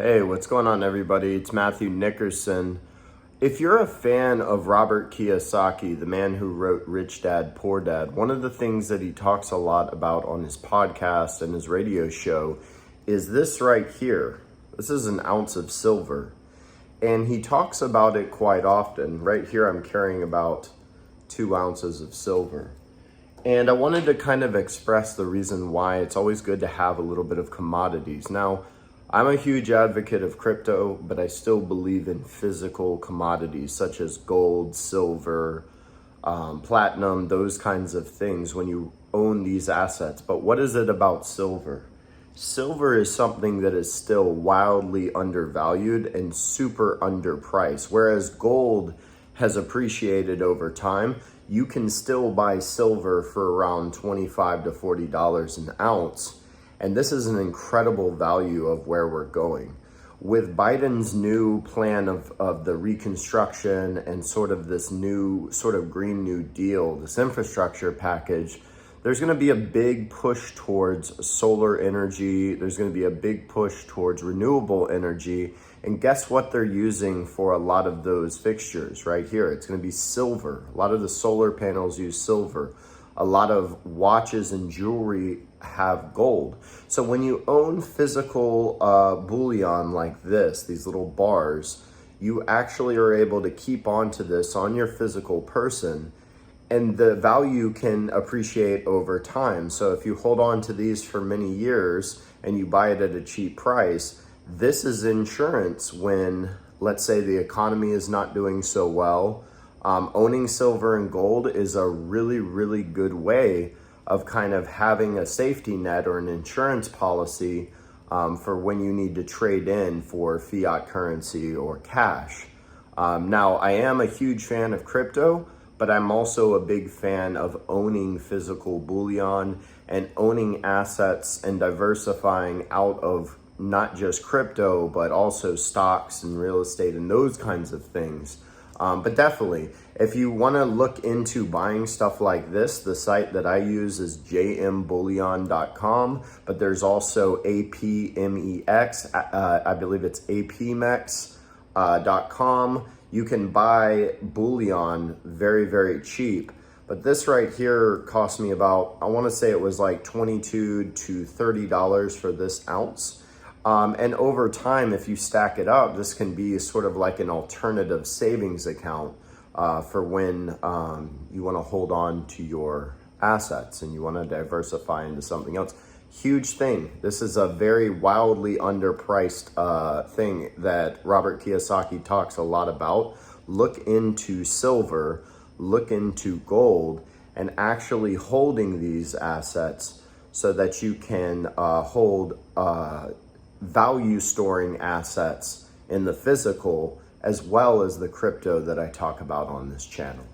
Hey, what's going on, everybody? It's Matthew Nickerson. If you're a fan of Robert Kiyosaki, the man who wrote Rich Dad, Poor Dad, one of the things that he talks a lot about on his podcast and his radio show is this right here. This is an ounce of silver. And he talks about it quite often. Right here, I'm carrying about 2 ounces of silver. And I wanted to kind of express the reason why it's always good to have a little bit of commodities. Now, I'm a huge advocate of crypto, but I still believe in physical commodities such as gold, silver, platinum, those kinds of things when you own these assets. But what is it about silver? Silver is something that is still wildly undervalued and super underpriced. Whereas gold has appreciated over time, you can still buy silver for around $25 to $40 an ounce. And this is an incredible value of where we're going. With Biden's new plan of the reconstruction and sort of this new sort of Green New Deal, this infrastructure package, there's gonna be a big push towards solar energy. There's gonna be a big push towards renewable energy. And guess what they're using for a lot of those fixtures right here? It's gonna be silver. A lot of the solar panels use silver. A lot of watches and jewelry have gold. So when you own physical bullion like this, these little bars, you actually are able to keep onto this on your physical person, and the value can appreciate over time. So if you hold on to these for many years and you buy it at a cheap price, this is insurance when, let's say, the economy is not doing so well. Owning silver and gold is a really, really good way of kind of having a safety net or an insurance policy for when you need to trade in for fiat currency or cash. Now, I am a huge fan of crypto, but I'm also a big fan of owning physical bullion and owning assets and diversifying out of not just crypto, but also stocks and real estate and those kinds of things. But definitely, if you want to look into buying stuff like this, the site that I use is jmbullion.com, but there's also APMEX, I believe it's APMEX.com. You can buy bullion very, very cheap. But this right here cost me about, I want to say it was like $22 to $30 for this ounce. And over time, if you stack it up, this can be sort of like an alternative savings account for when you want to hold on to your assets and you want to diversify into something else. Huge thing. This is a very wildly underpriced thing that Robert Kiyosaki talks a lot about. Look into silver, look into gold, and actually holding these assets so that you can hold value storing assets in the physical as well as the crypto that I talk about on this channel.